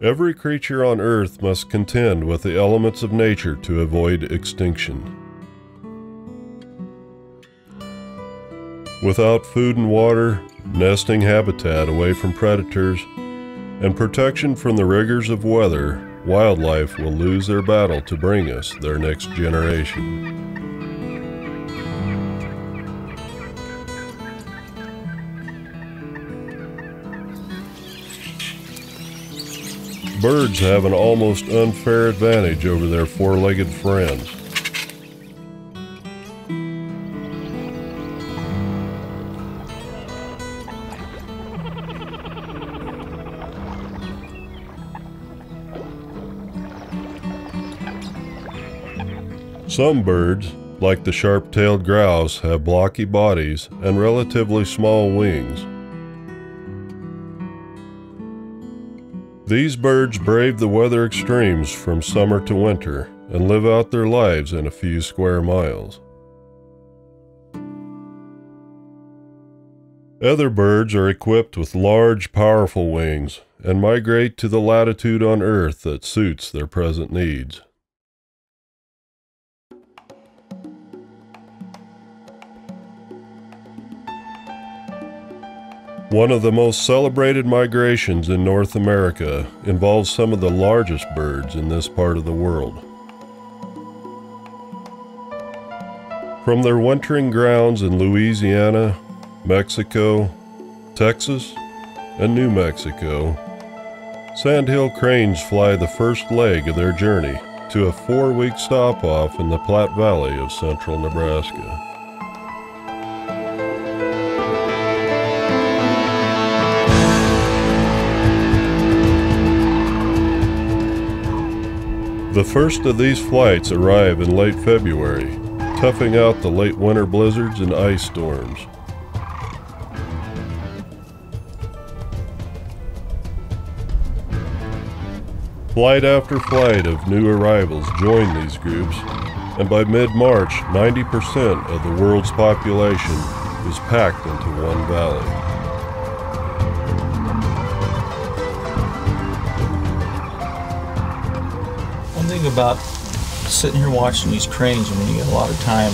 Every creature on Earth must contend with the elements of nature to avoid extinction. Without food and water, nesting habitat away from predators, and protection from the rigors of weather, wildlife will lose their battle to bring us their next generation. Birds have an almost unfair advantage over their four-legged friends. Some birds, like the sharp-tailed grouse, have blocky bodies and relatively small wings. These birds brave the weather extremes from summer to winter and live out their lives in a few square miles. Other birds are equipped with large, powerful wings and migrate to the latitude on Earth that suits their present needs. One of the most celebrated migrations in North America involves some of the largest birds in this part of the world. From their wintering grounds in Louisiana, Mexico, Texas, and New Mexico, Sandhill cranes fly the first leg of their journey to a 4-week stop-off in the Platte Valley of central Nebraska. The first of these flights arrive in late February, toughing out the late winter blizzards and ice storms. Flight after flight of new arrivals join these groups, and by mid-March, 90% of the world's population is packed into one valley. One thing about sitting here watching these cranes, when you get a lot of time,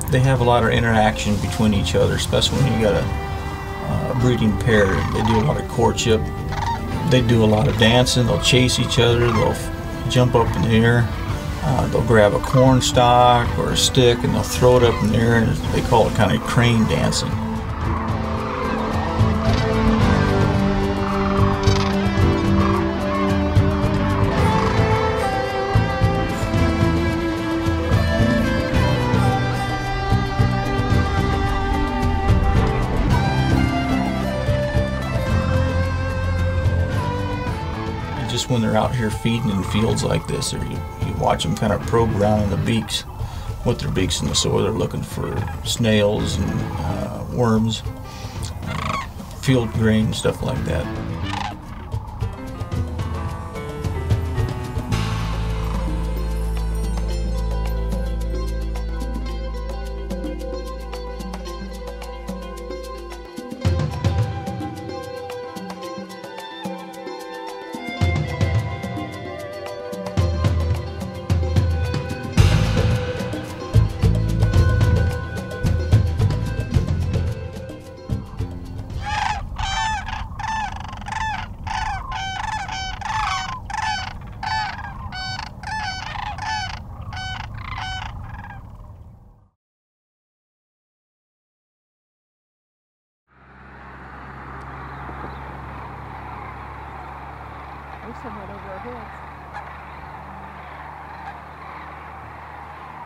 they have a lot of interaction between each other, especially when you got a breeding pair. They do a lot of courtship. They do a lot of dancing. They'll chase each other. They'll jump up in the air. They'll grab a corn stalk or a stick and they'll throw it up in the air, and they call it kind of crane dancing. Just when they're out here feeding in fields like this, or you watch them kind of probe around in the beaks, with their beaks in the soil. They're looking for snails and worms, field grain, stuff like that.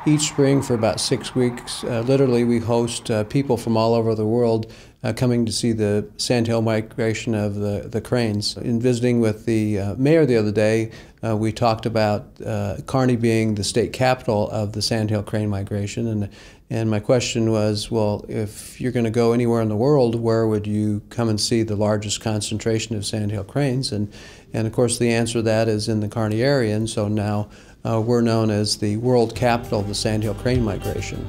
Each spring for about 6 weeks, literally we host people from all over the world coming to see the sandhill migration of the cranes. In visiting with the mayor the other day, we talked about Kearney being the state capital of the sandhill crane migration, and my question was, well, if you're going to go anywhere in the world, where would you come and see the largest concentration of sandhill cranes? And of course the answer to that is in the Kearney area, and so now we're known as the world capital of the sandhill crane migration.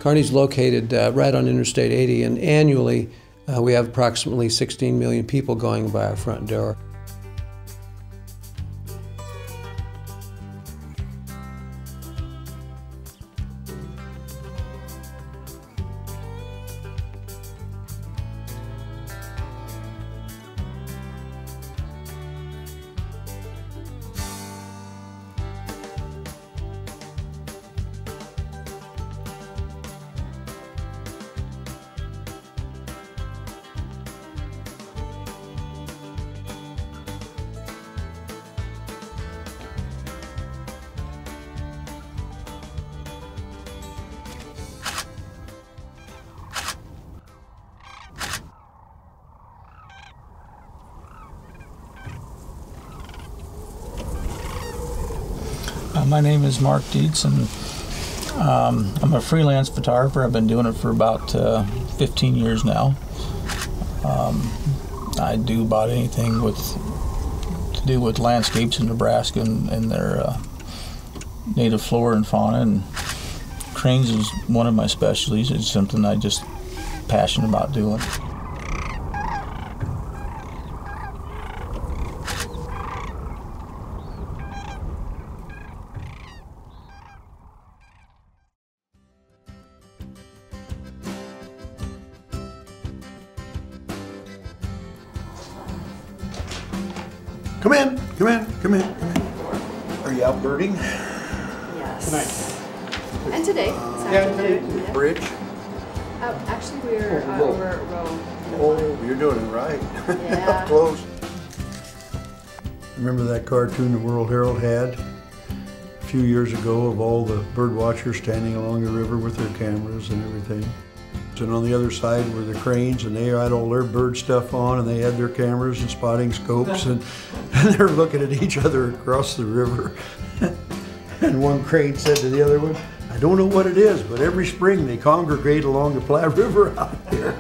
Kearney's located right on Interstate 80, and annually We have approximately 16 million people going by our front door. My name is Mark Dietz, and I'm a freelance photographer. I've been doing it for about 15 years now. I do about anything to do with landscapes in Nebraska and their native flora and fauna, and cranes is one of my specialties. It's something I just passionate about doing. Come in, come in, come in, come in. Are you out birding? Yes. Tonight? And today. Yeah. Bridge? Actually, we're over at Row. Oh, you're doing it right. Yeah. Up close. Remember that cartoon the World Herald had a few years ago of all the bird watchers standing along the river with their cameras and everything? And on the other side were the cranes, and they had all their bird stuff on, and they had their cameras and spotting scopes, and they're looking at each other across the river. And one crane said to the other one, "I don't know what it is, but every spring they congregate along the Platte River out here."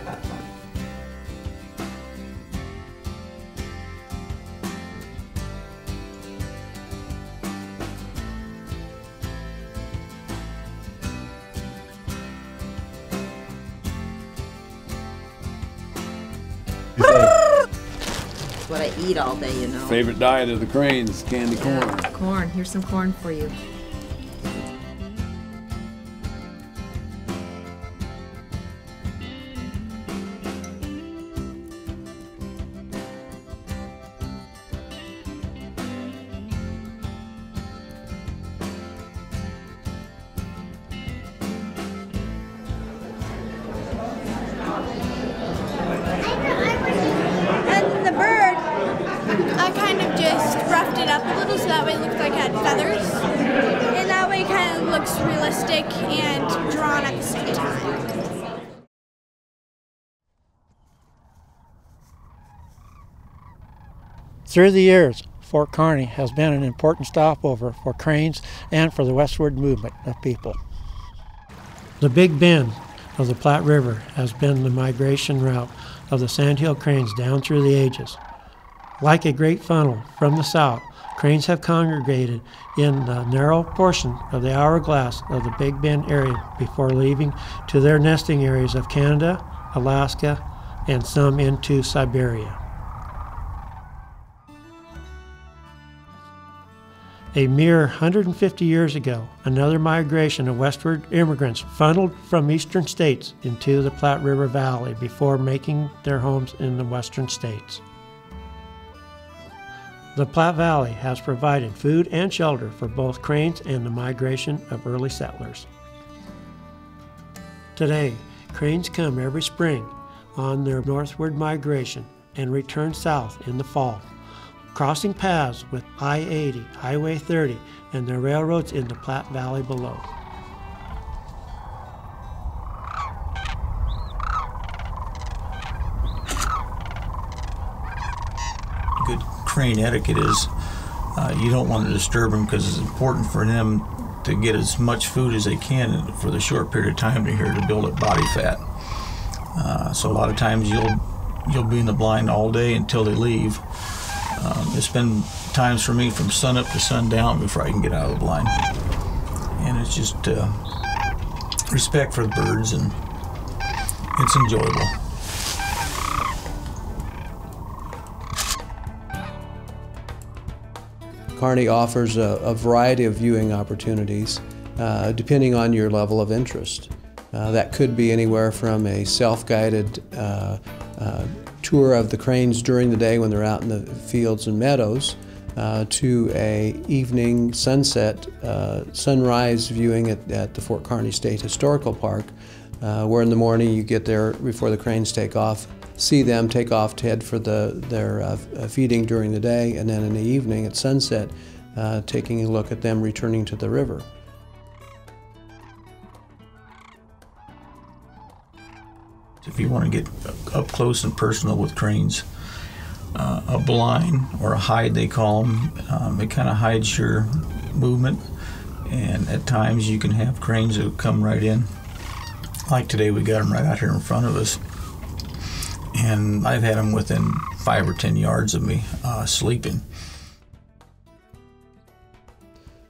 What I eat all day, you know. Favorite diet of the cranes, candy corn. Corn. Here's some corn for you. I kind of just roughed it up a little so that way it looked like it had feathers. And that way it kind of looks realistic and drawn at the same time. Through the years, Fort Kearney has been an important stopover for cranes and for the westward movement of people. The Big Bend of the Platte River has been the migration route of the Sandhill cranes down through the ages. Like a great funnel from the south, cranes have congregated in the narrow portion of the hourglass of the Big Bend area before leaving to their nesting areas of Canada, Alaska, and some into Siberia. A mere 150 years ago, another migration of westward immigrants funneled from eastern states into the Platte River Valley before making their homes in the western states. The Platte Valley has provided food and shelter for both cranes and the migration of early settlers. Today, cranes come every spring on their northward migration and return south in the fall, crossing paths with I-80, Highway 30, and the railroads in the Platte Valley below. Good crane etiquette is you don't want to disturb them because it's important for them to get as much food as they can for the short period of time they're here to build up body fat. So a lot of times you'll be in the blind all day until they leave. It's been times for me from sun up to sundown before I can get out of the blind. And it's just respect for the birds, and it's enjoyable. Kearney offers a variety of viewing opportunities depending on your level of interest. That could be anywhere from a self-guided tour of the cranes during the day when they're out in the fields and meadows, to a evening sunset, sunrise viewing at the Fort Kearney State Historical Park, where in the morning you get there before the cranes take off, see them take off to head for their feeding during the day, and then in the evening at sunset, taking a look at them returning to the river. If you want to get up close and personal with cranes, a blind, or a hide they call them, it kind of hides your movement, and at times you can have cranes that come right in. Like today, we got them right out here in front of us, and I've had them within 5 or 10 yards of me, sleeping.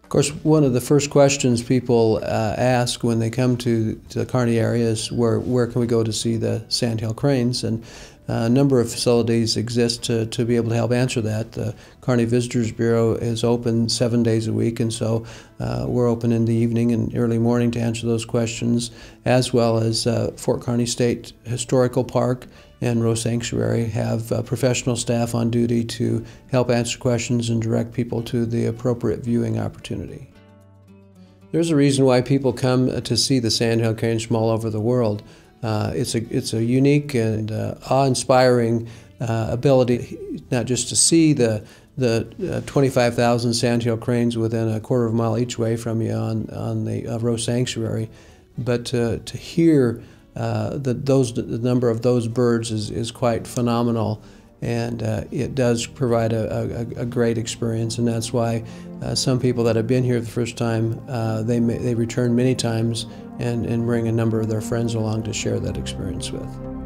Of course, one of the first questions people ask when they come to the Kearney area is where can we go to see the Sandhill Cranes? And a number of facilities exist to be able to help answer that. The Kearney Visitors Bureau is open 7 days a week, and so we're open in the evening and early morning to answer those questions, as well as Fort Kearney State Historical Park and Rose Sanctuary have professional staff on duty to help answer questions and direct people to the appropriate viewing opportunity. There's a reason why people come to see the Sandhill Cranes from all over the world. It's a unique and awe-inspiring ability not just to see the 25,000 Sandhill Cranes within a quarter of a mile each way from you on the Rose Sanctuary, but to hear the number of those birds is quite phenomenal, and it does provide a great experience, and that's why some people that have been here the first time, they return many times and bring a number of their friends along to share that experience with.